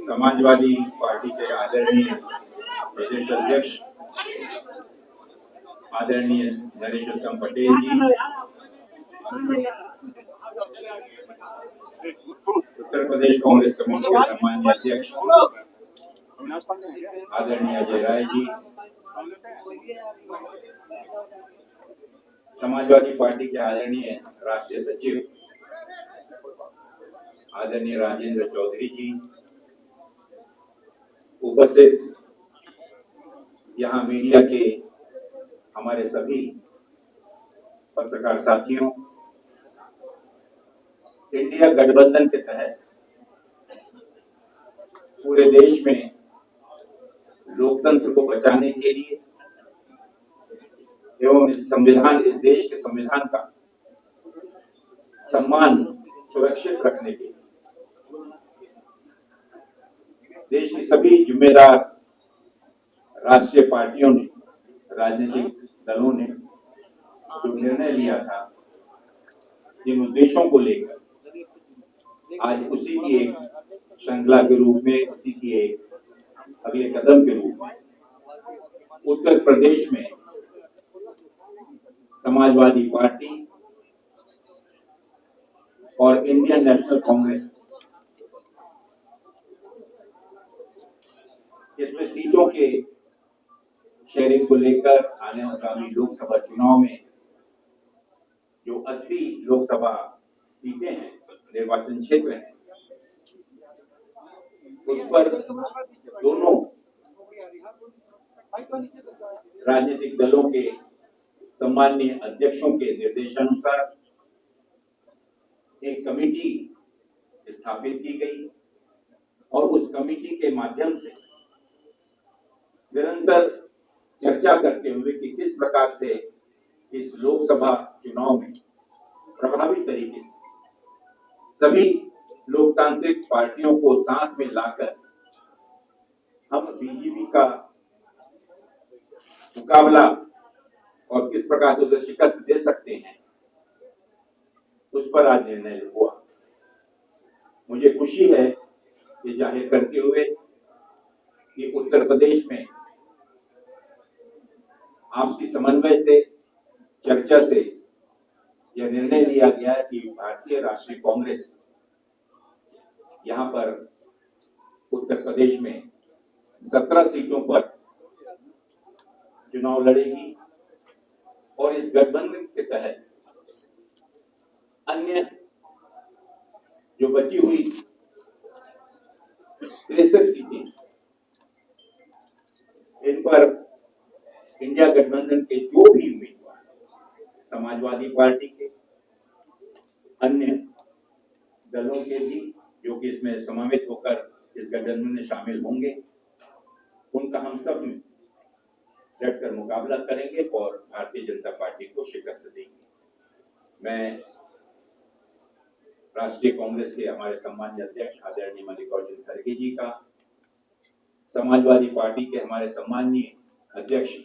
Samajwadi party के आदरणीय प्रदेश अध्यक्ष आदरणीय नरेश उत्तम पटेल जी, उत्तर प्रदेश कांग्रेस कमेटी के सम्मानीय अध्यक्ष आदरणीय अजय राय जी, समाजवादी पार्टी के आदरणीय राष्ट्रीय सचिव आदरणीय राजेंद्र चौधरी जी, उपस्थित यहाँ मीडिया के हमारे सभी पत्रकार साथियों, इंडिया गठबंधन के तहत पूरे देश में लोकतंत्र को बचाने के लिए एवं इस देश के संविधान का सम्मान सुरक्षित रखने के लिए देश की सभी जिम्मेदार राष्ट्रीय पार्टियों ने, राजनीतिक दलों ने जो निर्णय लिया था, जिन उद्देश्यों को लेकर आज उसी की एक श्रृंखला के रूप में, उसी की एक अगले कदम के रूप में उत्तर प्रदेश में समाजवादी पार्टी और इंडियन नेशनल कांग्रेस इसमें सीटों के शेयरिंग को लेकर आने आगामी लोकसभा चुनाव में जो 80 लोकसभा सीटें हैं, निर्वाचन क्षेत्र हैं, उस पर दोनों राजनीतिक दलों के सम्माननीय अध्यक्षों के निर्देशानुसार एक कमेटी स्थापित की गई और उस कमेटी के माध्यम से निरंतर चर्चा करते हुए कि किस प्रकार से इस लोकसभा चुनाव में प्रभावी तरीके से सभी लोकतांत्रिक पार्टियों को साथ में लाकर हम बीजेपी का मुकाबला और किस प्रकार से उसे शिकस्त दे सकते हैं, उस पर आज निर्णय हुआ। मुझे खुशी है ये जाहिर करते हुए कि उत्तर प्रदेश में आपसी समन्वय से, चर्चा से यह निर्णय लिया गया कि भारतीय राष्ट्रीय कांग्रेस यहाँ पर उत्तर प्रदेश में 17 सीटों पर चुनाव लड़ेगी और इस गठबंधन के तहत अन्य जो बची हुई 63 सीटें, इन पर इंडिया गठबंधन के जो भी उम्मीदवार समाजवादी पार्टी के, अन्य दलों के भी जो कि इसमें समावेश होकर इस गठबंधन में शामिल होंगे, उनका हम सब डटकर मुकाबला करेंगे और भारतीय जनता पार्टी को शिकस्त देंगे। मैं राष्ट्रीय कांग्रेस के हमारे सम्मानीय अध्यक्ष आदरणीय मल्लिकार्जुन खड़गे जी का, समाजवादी पार्टी के हमारे सम्मानीय अध्यक्ष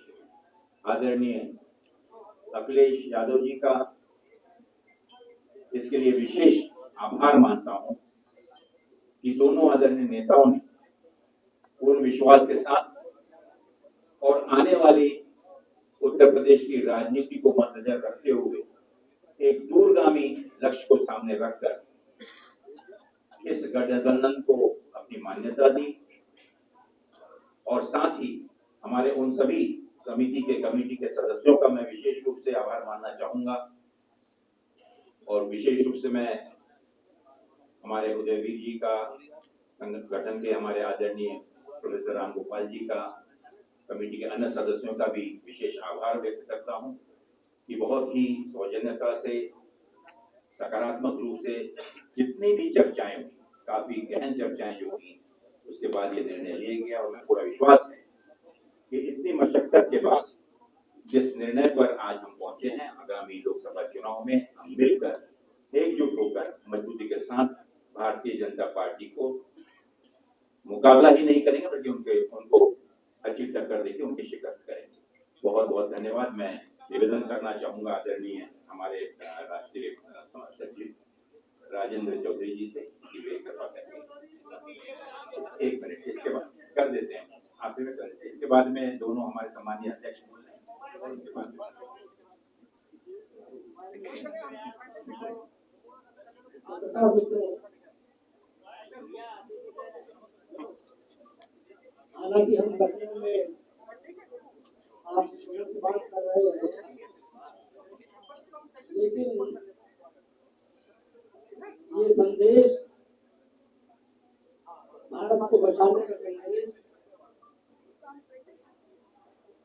आदरणीय अखिलेश यादव जी का इसके लिए विशेष आभार मानता हूं कि दोनों आदरणीय नेताओं ने पूर्ण विश्वास के साथ और आने वाली उत्तर प्रदेश की राजनीति को मद्देनजर रखते हुए एक दूरगामी लक्ष्य को सामने रखकर इस गठबंधन को अपनी मान्यता दी और साथ ही हमारे उन सभी कमेटी के सदस्यों का मैं विशेष रूप से आभार मानना चाहूंगा और विशेष रूप से मैं हमारे उदयवीर जी का, संगठन के हमारे आदरणीय प्रोफेसर राम गोपाल जी का, कमेटी के अन्य सदस्यों का भी विशेष आभार व्यक्त करता हूं कि बहुत ही सौजन्यता से, सकारात्मक रूप से जितनी भी चर्चाएं हुई, काफी गहन चर्चाएं जो हुई, उसके बाद ये निर्णय लिया गया और मैं पूरा विश्वास है कि इतनी मशक्कत के बाद जिस निर्णय पर आज हम पहुंचे हैं, आगामी लोकसभा चुनाव में हम मिलकर एकजुट होकर मजबूती के साथ भारतीय जनता पार्टी को मुकाबला ही नहीं करेंगे बल्कि उनको अच्छी टक्कर देकर उनकी शिकस्त करेंगे। बहुत बहुत धन्यवाद। मैं निवेदन करना चाहूंगा आदरणीय हमारे राष्ट्रीय सचिव राजेंद्र चौधरी जी से कि वे कृपा करेंगे। एक मिनट, इसके बाद कर देते हैं, आखिर में कर देते हैं, इसके बाद में दोनों हमारे सम्मानीय अध्यक्ष बोल रहे हैं और उसके बाद हालांकि हम लखनऊ में आपसे से बात कर रहे हैं, लेकिन ये संदेश भारत को बचाने का संदेश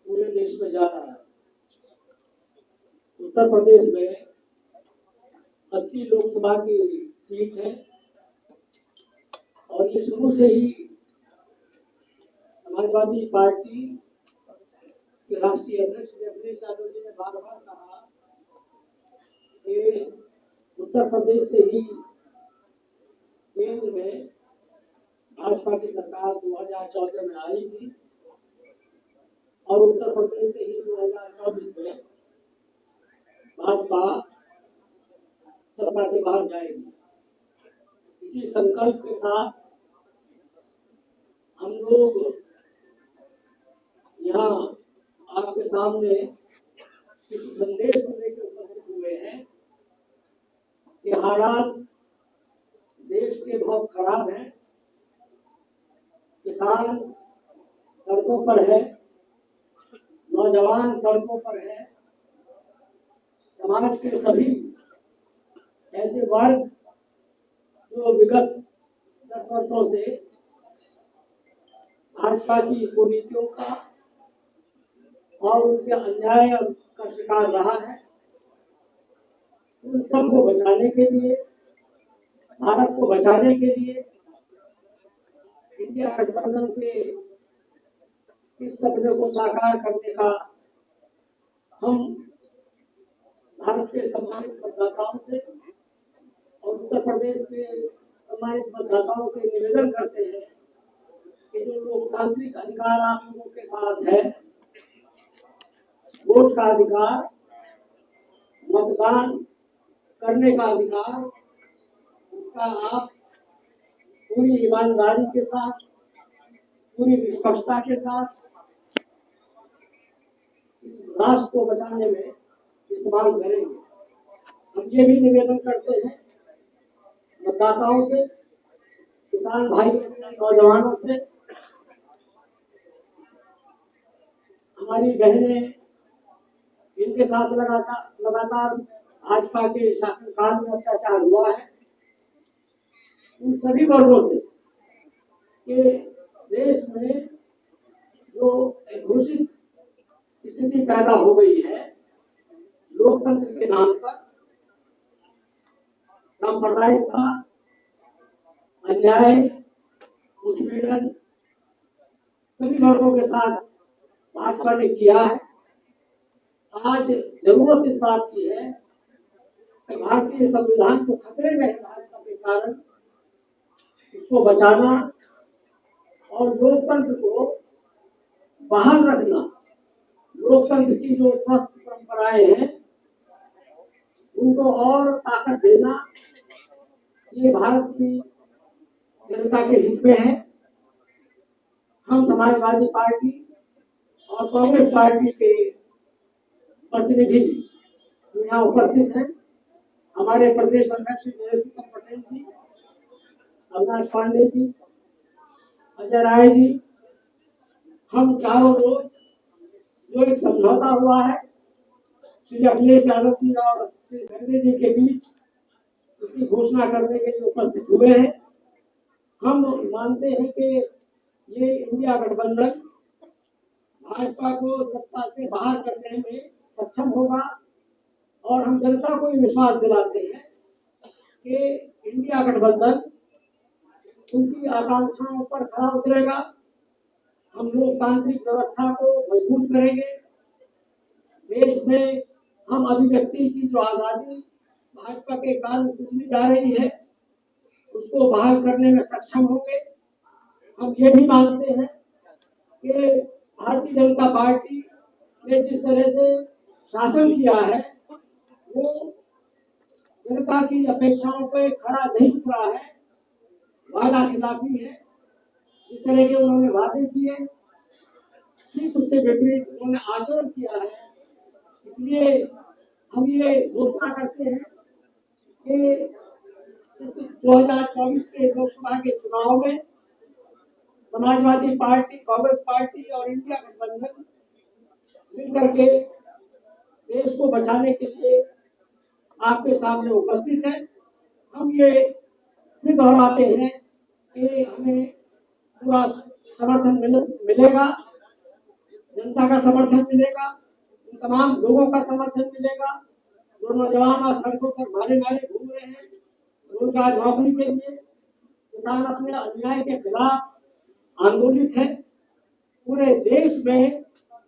पूरे देश में जा रहा है। उत्तर प्रदेश में 80 लोकसभा की सीट है और ये शुरू से ही समाजवादी पार्टी के राष्ट्रीय अध्यक्ष अखिलेश यादव जी ने बार बार कहा कि उत्तर प्रदेश से ही केंद्र में भाजपा की सरकार 2014 में आई थी और उत्तर प्रदेश से ही 2024 में भाजपा सत्ता के बाहर जाएगी। इसी संकल्प के साथ हम लोग यहाँ आपके सामने इस संदेश को लेकर उपस्थित हुए हैं कि हालात देश के बहुत खराब हैं। किसान सड़कों पर है, नौजवान सड़कों पर है, समाज के सभी ऐसे वर्ग जो विगत 10 वर्षों से भाजपा की कुनीतियों का और उनके अन्याय का शिकार रहा है, उन सबको बचाने के लिए, भारत को बचाने के लिए इंडिया गठबंधन के इस सपने को साकार करने का हम भारत के सम्मानित मतदाताओं से और उत्तर प्रदेश के सम्मानित मतदाताओं से निवेदन करते हैं कि जो लोकतांत्रिक अधिकार आप लोगों के पास है, वोट का अधिकार, मतदान करने का अधिकार, उसका आप पूरी ईमानदारी के साथ, पूरी निष्पक्षता के साथ इस राष्ट्र को बचाने में इस्तेमाल करेंगे। हम ये भी निवेदन करते हैं मतदाताओं से, किसान भाइयों से, नौजवानों से, हमारी बहनें इनके साथ लगातार भाजपा के शासनकाल में अत्याचार हुआ है, उन सभी वर्गों से कि देश में जो घोषित स्थिति पैदा हो गई है लोकतंत्र के नाम पर, सांप्रदायिकता, अन्याय, उत्पीड़न सभी वर्गों के साथ भाजपा ने किया है। आज जरूरत इस बात की है कि भारतीय संविधान को खतरे में है भाजपा के कारण, उसको बचाना और लोकतंत्र को बहाल रखना, लोकतंत्र की जो स्वस्थ परंपराएं हैं उनको और ताकत देना, ये भारत की जनता के हित में है। हम समाजवादी पार्टी और कांग्रेस पार्टी के प्रतिनिधि जो यहाँ उपस्थित हैं, हमारे प्रदेश अध्यक्ष नरेश पटेल जी, अविनाश पांडे जी, अजय राय जी, हम चारों लोग जो एक समझौता हुआ है श्री अखिलेश यादव जी और श्री खड़गे जी के बीच, उसकी घोषणा करने के लिए उपस्थित हुए हैं। हम मानते हैं कि ये इंडिया गठबंधन भाजपा को सत्ता से बाहर करने में सक्षम होगा और हम जनता को भी विश्वास दिलाते हैं कि इंडिया गठबंधन उनकी आकांक्षाओं पर खरा उतरेगा। हम लोकतांत्रिक व्यवस्था को मजबूत करेंगे। देश में हम अभिव्यक्ति की जो आजादी भाजपा के कारण कुचली जा रही है, उसको बहाल करने में सक्षम होंगे। हम ये भी मानते हैं कि भारतीय जनता पार्टी ने जिस तरह से शासन किया है वो जनता की अपेक्षाओं पर खरा नहीं उतरा है। वादा खिलाफी है। जिस तरह के उन्होंने वादे किए ठीक उसके विपरीत उन्होंने आचरण किया है। इसलिए हम ये घोषणा करते हैं कि इस 2024 के लोकसभा के चुनाव में समाजवादी पार्टी, कांग्रेस पार्टी और इंडिया गठबंधन मिलकर के देश को बचाने के लिए आपके सामने उपस्थित है। हम ये फिर दोहराते हैं कि हमें पूरा समर्थन मिलेगा, जनता का समर्थन मिलेगा, उन तमाम लोगों का समर्थन मिलेगा जो नौजवान आज सड़कों पर मारे मारे घूम रहे हैं रोजगार नौकरी के लिए। किसान अपने अन्याय के खिलाफ आंदोलित है। पूरे देश में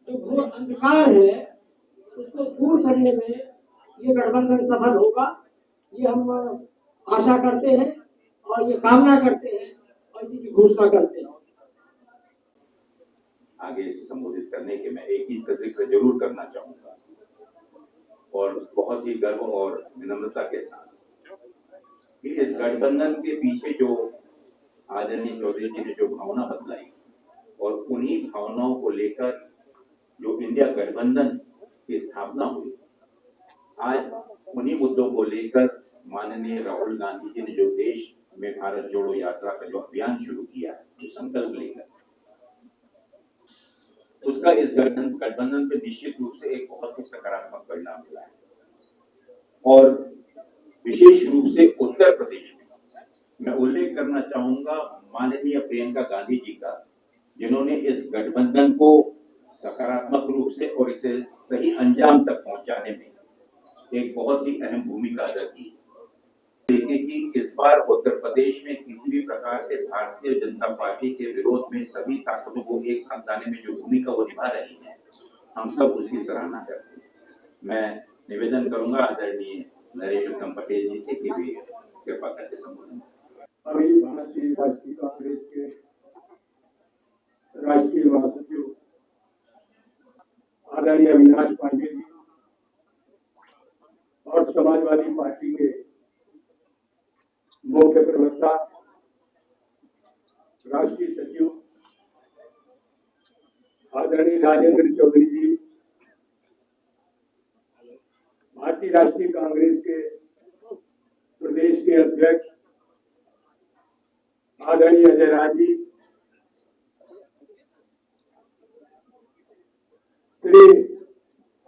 जो घोर अंधकार है उसको दूर करने में ये गठबंधन सफल होगा, ये हम आशा करते हैं और ये कामना करते हैं और इसी की घोषणा करते हैं। आगे इसे संबोधित करने के मैं एक ही का जिक्र जरूर करना चाहूंगा और बहुत ही गर्व और विनम्रता के साथ कि इस गठबंधन के पीछे जो आदरणीय चौधरी जी ने जो भावना बतलाई और उन्हीं भावनाओं को लेकर जो इंडिया गठबंधन की स्थापना हुई, आज उन्हीं मुद्दों को लेकर माननीय राहुल गांधी जी ने जो देश में भारत जोड़ो यात्रा का जो अभियान शुरू किया है, जो संकल्प लेकर, उसका इस गठबंधन पे निश्चित रूप से एक बहुत ही सकारात्मक परिणाम मिला है। और विशेष रूप से उत्तर प्रदेश में मैं उल्लेख करना चाहूंगा माननीय प्रियंका गांधी जी का, जिन्होंने इस गठबंधन को सकारात्मक रूप से और इसे सही अंजाम तक पहुंचाने में एक बहुत ही अहम भूमिका अदा की। देखें कि इस बार उत्तर प्रदेश में किसी भी प्रकार से भारतीय जनता पार्टी के विरोध में सभी ताकतों को एक साथ लाने में जो भूमिका वो निभा रही है, हम सब उसकी सराहना करते हैं। मैं निवेदन करूंगा आदरणीय नरेश उत्तम पटेल जी से कि वे कृपा करके संबोधन। अभी भारतीय राष्ट्रीय कांग्रेस के राष्ट्रीय महासचिव आदरणीय अविनाश पांडे जी और समाजवादी पार्टी के मुख्य प्रवक्ता राष्ट्रीय सचिव आदरणीय राजेंद्र चौधरी जी, भारतीय राष्ट्रीय कांग्रेस के प्रदेश के अध्यक्ष आदरणीय अजय राज जी, श्री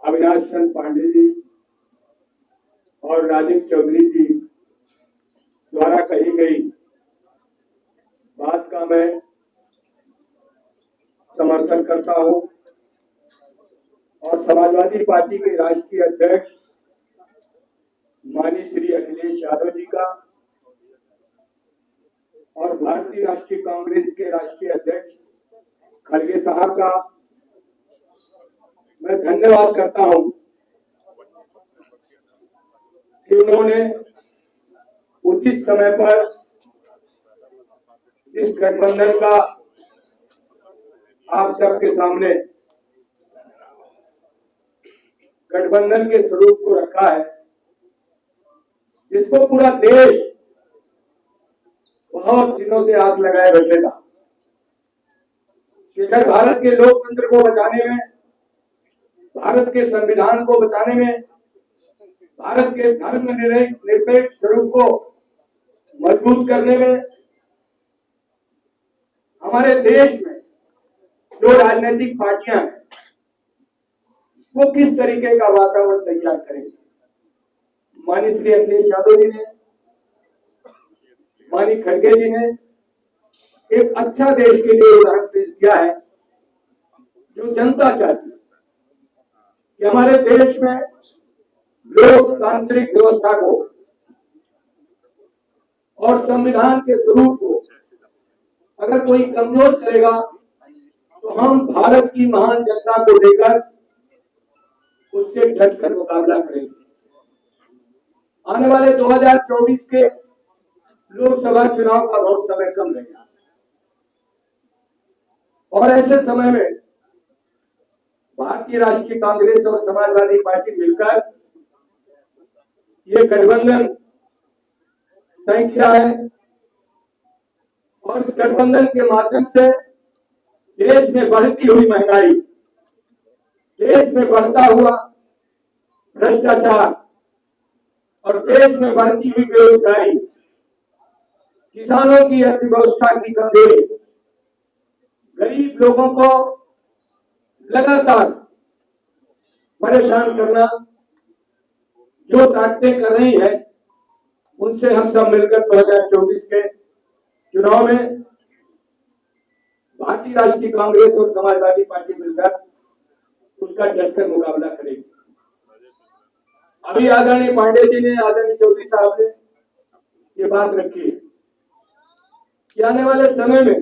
अविनाश चंद पांडे जी और राजेंद्र चौधरी जी द्वारा कही गई बात का मैं समर्थन करता हूं और समाजवादी पार्टी के राष्ट्रीय अध्यक्ष माननीय श्री अखिलेश यादव जी का और भारतीय राष्ट्रीय कांग्रेस के राष्ट्रीय अध्यक्ष खड़गे साहब का मैं धन्यवाद करता हूं कि उन्होंने उचित समय पर इस गठबंधन का आप सबके सामने गठबंधन के स्वरूप को रखा है, जिसको पूरा देश बहुत दिनों से आस लगाए बैठे था कि अगर भारत के लोकतंत्र को बचाने में, भारत के संविधान को बचाने में, भारत के धर्मनिरपेक्ष स्वरूप को मजबूत करने में, हमारे देश में जो राजनीतिक पार्टियां हैं वो किस तरीके का वातावरण तैयार करेंगे। माननीय श्री अखिलेश यादव जी ने, माननीय खड़गे जी ने एक अच्छा देश के लिए उदाहरण पेश किया है, जो जनता चाहती है कि हमारे देश में लोकतांत्रिक व्यवस्था को और संविधान के स्वरूप को अगर कोई कमजोर करेगा तो हम भारत की महान जनता को लेकर उससे डटकर मुकाबला करेंगे। आने वाले 2024 के लोकसभा चुनाव का बहुत समय कम रह गया और ऐसे समय में भारतीय राष्ट्रीय कांग्रेस और समाजवादी पार्टी मिलकर ये गठबंधन तय किया है और इस गठबंधन के माध्यम से देश में बढ़ती हुई महंगाई, देश में बढ़ता हुआ भ्रष्टाचार और देश में बढ़ती हुई बेरोजगारी, किसानों की अर्थव्यवस्था की कमजोरी, गरीब लोगों को लगातार परेशान करना, जो ताकतें कर रही है उनसे हम सब मिलकर 2024 के चुनाव में भारतीय राष्ट्रीय कांग्रेस और समाजवादी पार्टी मिलकर उसका डटकर मुकाबला करेगी। अभी आदरणीय पांडे जी ने, आदरणीय चौधरी साहब ने ये बात रखी है कि आने वाले समय में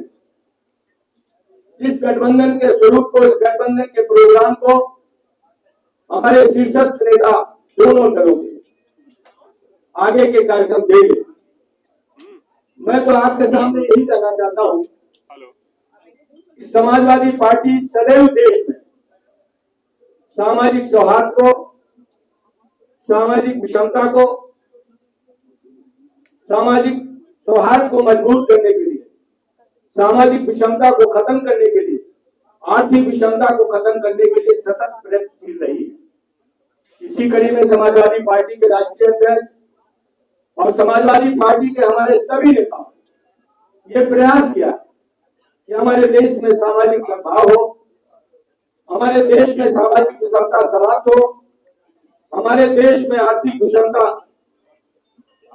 इस गठबंधन के स्वरूप को, इस गठबंधन के प्रोग्राम को हमारे शीर्षस्थ नेता दोनों दलों के आगे के कार्यक्रम देंगे। मैं तो आपके सामने यही कहना चाहता हूं कि समाजवादी पार्टी सदैव देश में सामाजिक सौहार्द को, सामाजिक विषमता को, सामाजिक सौहार्द को मजबूत करने के लिए, सामाजिक विषमता को खत्म करने के लिए, आर्थिक विषमता को खत्म करने के लिए सतत प्रयत्नशील रही है। इसी कड़ी में समाजवादी पार्टी के राष्ट्रीय अध्यक्ष और समाजवादी पार्टी के हमारे सभी नेताओं ये प्रयास किया कि हमारे देश में सामाजिक सद्भाव हो, हमारे देश में सामाजिक विषमता समाप्त हो, हमारे देश में आर्थिक विषमता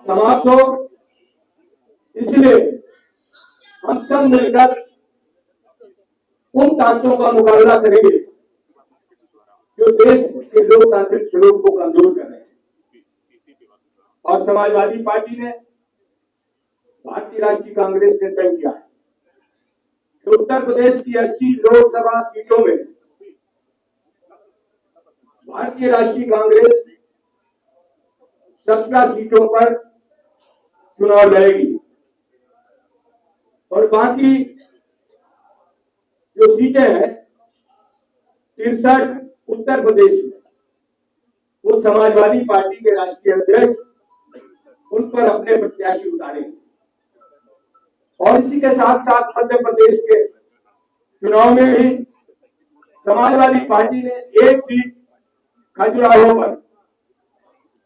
समाप्त हो। इसलिए हम सब मिलकर उन ताकतों का मुकाबला करेंगे जो देश के लोकतांत्रिक स्वरूप को कमजोर कर रहे हैं। और समाजवादी पार्टी ने, भारतीय राष्ट्रीय कांग्रेस ने तय किया है कि उत्तर प्रदेश की 80 लोकसभा सीटों में भारतीय राष्ट्रीय कांग्रेस 17 सीटों पर चुनाव लड़ेगी और बाकी जो सीटें हैं 63 उत्तर प्रदेश में, वो समाजवादी पार्टी के राष्ट्रीय अध्यक्ष उन पर अपने प्रत्याशी उतारेंगे। और इसी के साथ साथ मध्य प्रदेश के चुनाव में ही समाजवादी पार्टी ने एक सीट खजुराहो पर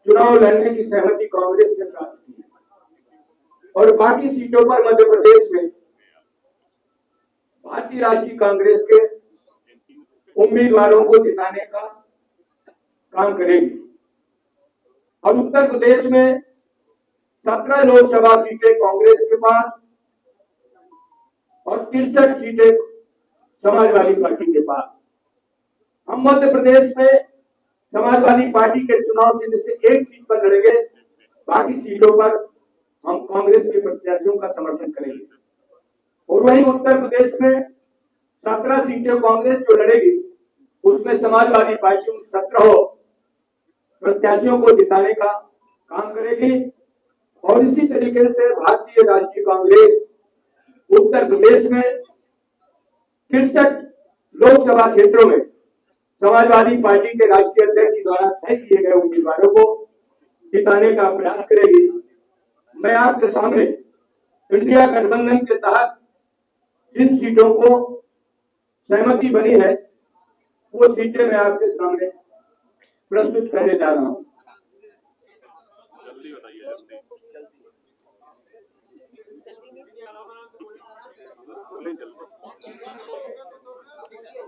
चुनाव लड़ने की सहमति कांग्रेस से प्राप्त की और बाकी सीटों पर मध्य प्रदेश में भारतीय राष्ट्रीय कांग्रेस के उम्मीदवारों को जिताने का काम करेगी। और उत्तर प्रदेश में 17 लोकसभा सीटें कांग्रेस के पास और 63 सीटें समाजवादी पार्टी के पास। हम मध्य प्रदेश में समाजवादी पार्टी के चुनाव चिन्ह से एक सीट पर लड़ेंगे, बाकी सीटों पर हम कांग्रेस के प्रत्याशियों का समर्थन करेंगे। और वहीं उत्तर प्रदेश में 17 सीटें कांग्रेस जो लड़ेगी उसमें समाजवादी पार्टी उन 17 प्रत्याशियों को जिताने का काम करेगी। और इसी तरीके से भारतीय राष्ट्रीय कांग्रेस उत्तर प्रदेश में 63 लोकसभा क्षेत्रों में समाजवादी पार्टी के राष्ट्रीय अध्यक्ष द्वारा तय किए गए उम्मीदवारों को जिताने का प्रयास करेगी। मैं आपके सामने इंडिया गठबंधन के तहत जिन सीटों को सहमति बनी है वो सीटें मैं आपके सामने प्रस्तुत करने जा रहा हूं।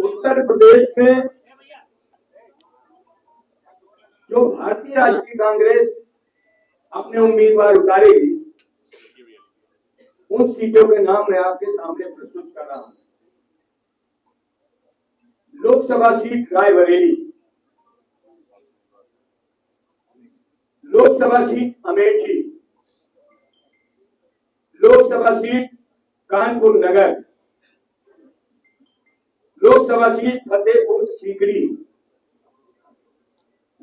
उत्तर प्रदेश में जो भारतीय राष्ट्रीय कांग्रेस अपने उम्मीदवार उतारेगी उन सीटों के नाम मैं आपके सामने प्रस्तुत कर रहा हूं। Lok Sabha seat Raebareli, Lok Sabha seat Amethi, Lok Sabha seat Kanpur Nagar, Lok Sabha seat Fatehpur Sikri,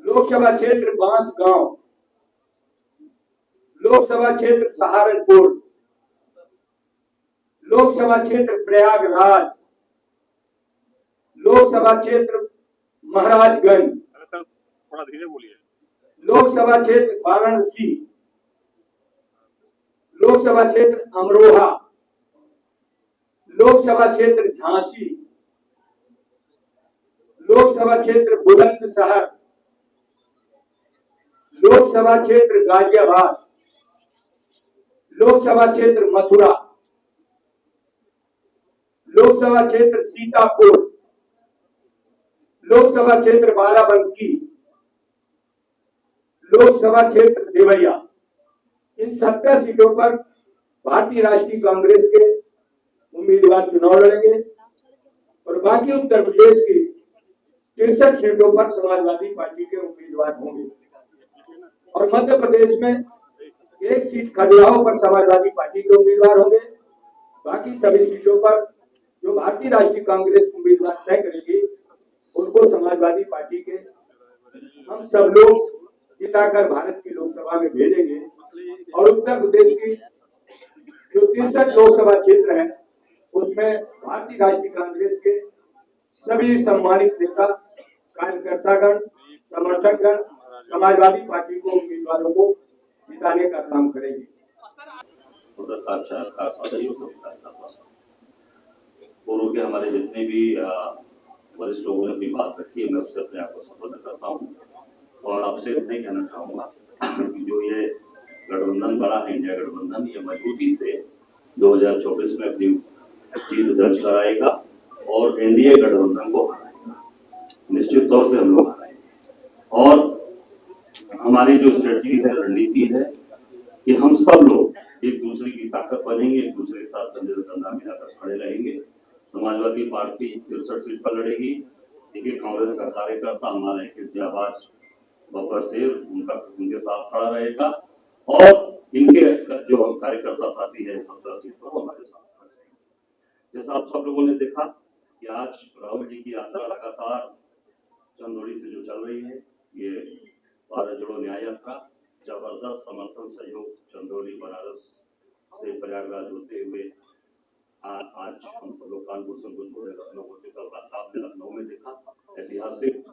Lok Sabha क्षेत्र बांसगांव, लोकसभा क्षेत्र सहारनपुर, लोकसभा क्षेत्र प्रयागराज, लोकसभा क्षेत्र महाराजगंज, थोड़ा धीरे बोलिए, लोकसभा क्षेत्र वाराणसी, लोकसभा क्षेत्र अमरोहा, लोकसभा क्षेत्र झांसी, लोकसभा क्षेत्र बुलंदशहर, लोकसभा क्षेत्र गाजियाबाद, लोकसभा क्षेत्र मथुरा, लोकसभा क्षेत्र सीतापुर, लोकसभा क्षेत्र बाराबंकी, लोकसभा क्षेत्र देवैया। इन 17 सीटों पर भारतीय राष्ट्रीय कांग्रेस के उम्मीदवार चुनाव लड़ेंगे और बाकी उत्तर प्रदेश की 63 सीटों पर समाजवादी पार्टी के उम्मीदवार होंगे और मध्य प्रदेश में एक सीट खजुराहो पर समाजवादी पार्टी के उम्मीदवार होंगे। बाकी सभी सीटों पर जो भारतीय राष्ट्रीय कांग्रेस उम्मीदवार तय करेगी उनको समाजवादी पार्टी के हम सब लोग जिताकर भारत की लोकसभा में भेजेंगे और उत्तर प्रदेश की जो 63 लोकसभा क्षेत्र है उसमें भारतीय राष्ट्रीय कांग्रेस के सभी सम्मानित नेता, कार्यकर्तागण, समर्थकगण समाजवादी पार्टी को उम्मीदवारों को जिताने का काम करेंगे। पूर्व के हमारे जितने भी वरिष्ठ लोगों ने अपनी बात रखी है, मैं उससे अपने आप को संबोधित करता हूँ और आपसे इतना ही कहना चाहूंगा कि जो ये गठबंधन बड़ा है, इंडिया गठबंधन, ये मजबूती से 2024 में अपनी जीत दर्ज कराएगा और एनडीए गठबंधन को हराएगा। निश्चित तौर से हम लोग हराएंगे और हमारी जो स्ट्रेटजी है, रणनीति है कि हम सब लोग एक दूसरे की ताकत बनेंगे, एक दूसरे के साथ कंधे से कंधा मिलाकर खड़े रहेंगे। समाजवादी पार्टी 63 सीट पर लड़ेगी, एक कांग्रेस का कार्यकर्ता हमारा एक इतिहास बब्बर शेर उनके साथ खड़ा रहेगा और इनके जो कार्यकर्ता साथी है 17 सीट पर हमारे साथ खड़े रहेंगे। जैसा आप सब लोगों ने देखा कि आज राहुल जी की यात्रा लगातार चंदौली से जो चल रही है, ये भारत जोड़ो न्याय यात्रा, जबरदस्त समर्थन सहयोग चंदौली बनारस से प्रयागराज होते हुए आज हम सब लोग कानपुर से उनको छोड़े लखनऊ होते, कल रात आपने लखनऊ में देखा, ऐतिहासिक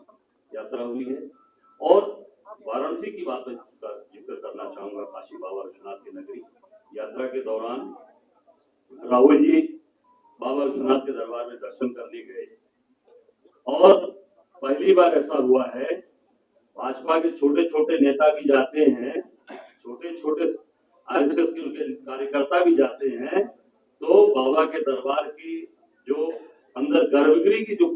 यात्रा हुई है। और वाराणसी की बात का जिक्र करना चाहूंगा, काशी बाबा विश्वनाथ की नगरी। यात्रा के दौरान राहुल जी बाबा विश्वनाथ के दरबार में दर्शन करने गए और पहली बार ऐसा हुआ है, भाजपा के छोटे छोटे नेता भी जाते हैं, छोटे छोटे आरएसएस के उनके कार्यकर्ता भी जाते हैं, तो बाबा के दरबार की जो अंदर गर्भगृह की जो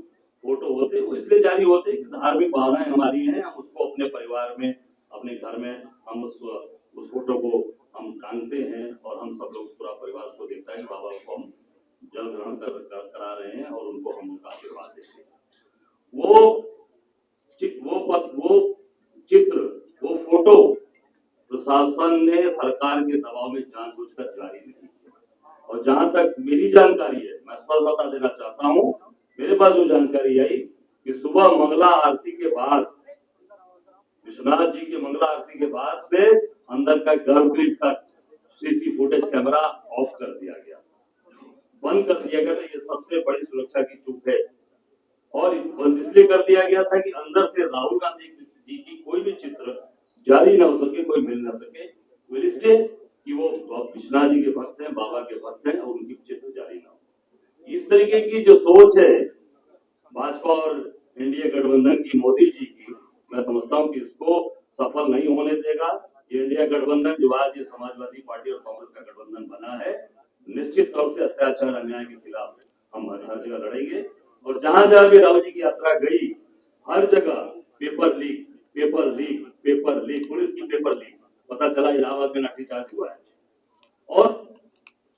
फोटो होते हैं वो इसलिए जारी होते हैं कि धार्मिक भावनाएं हमारी हैं, हम उसको अपने परिवार में, अपने घर में हम उस फोटो को हम टांगते हैं और हम सब लोग पूरा परिवार उसको देखता है कि बाबा को हम जल ग्रहण करा रहे हैं और उनको हम उनका आशीर्वाद देते हैं। वो चित्र, वो फोटो प्रशासन ने सरकार के दबाव में जानबूझकर जारी नहीं किया और जहां तक मेरी जानकारी है, मैं स्पष्ट बता देना चाहता हूं, मेरे पास जो जानकारी आई कि सुबह मंगला आरती के बाद, विश्वनाथ जी के मंगला आरती के बाद से अंदर का गर्भगृह का सीसी फुटेज कैमरा ऑफ कर दिया गया, बंद कर दिया गया था। ये सबसे बड़ी सुरक्षा की चूक है और बंद इसलिए कर दिया गया था कि अंदर से राहुल गांधी जी की कोई भी चित्र जारी ना हो सके, कोई मिल ना सके, इसलिए कि वो विश्वनाथ जी के भक्त हैं, बाबा के भक्त हैं और उनकी चित्र जारी ना हो। इस तरीके की जो सोच है भाजपा और इंडिया गठबंधन की, मोदी जी की, मैं समझता हूं कि इसको सफल नहीं होने देगा। ये इंडिया गठबंधन जो आज ये समाजवादी पार्टी और कांग्रेस का गठबंधन बना है, निश्चित तौर से अत्याचार अन्याय के खिलाफ हम हर जगह लड़ेंगे और जहां जहां भी राहुल जी की यात्रा गई, हर जगह paper leak, paper leak, paper leak, police की पेपर लीक। पता चला इलाहाबाद में लाठीचार्ज हुआ है और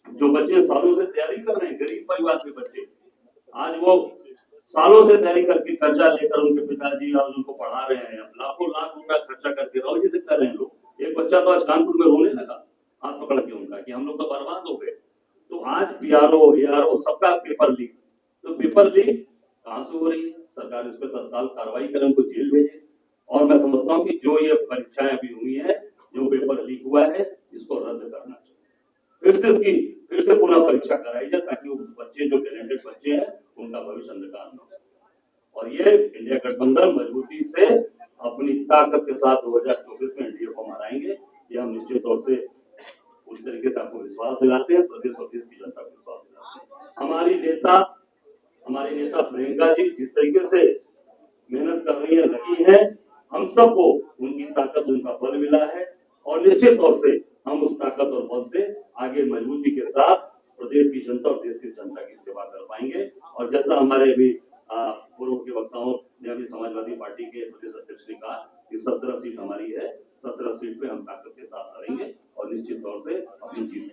जो बच्चे सालों से तैयारी कर रहे हैं, गरीब परिवार के बच्चे, आज वो सालों से तैयारी करके कर्जा लेकर उनके पिताजी और उनको पढ़ा रहे हैं, लाखों लाख रुपया खर्चा करके राहुल जी से कर रहे हैं लोग। एक बच्चा तो आज कानपुर में रोने लगा हाथ पकड़ के उनका कि हम लोग तो बर्बाद हो गए। तो आज पीआरओ, एआरओ सबका पेपर लीक, तो पेपर लीक कहां से हो रही है? सरकार इस पर तत्काल कार्रवाई करे, उनको जेल भेजे। और मैं समझता हूँ कि जो ये परीक्षाएं अभी हुई है, जो पेपर लीक हुआ है, इसको रद्द करना चाहिए, फिर से पुनः परीक्षा कराई जाए ताकि उस बच्चे, जो टैलेंटेड बच्चे हैं, उनका भविष्य अंधकार न हो। और ये इंडिया गठबंधन मजबूती से अपनी ताकत के साथ 2024 में एनडीए को हराएंगे, ये हम निश्चित तौर से उस तरीके से आपको विश्वास दिलाते हैं, प्रदेश और देश की जनता को विश्वास दिलाते हैं। हमारी नेता प्रियंका जी जिस तरीके से मेहनत कर रही है, लगी है, हम सबको उनकी ताकत, उनका बल मिला है और निश्चित तौर से हम उस ताकत और बल से आगे मजबूती के साथ प्रदेश की जनता और देश की जनता की सेवा कर पाएंगे। और जैसा हमारे अभी पूर्व के वक्ताओं ने अभी समाजवादी पार्टी के प्रदेश अध्यक्ष ने कहा कि 17 सीट हमारी है, 17 सीट पे हम ताकत के साथ लड़ेंगे और निश्चित तौर से अपनी जीत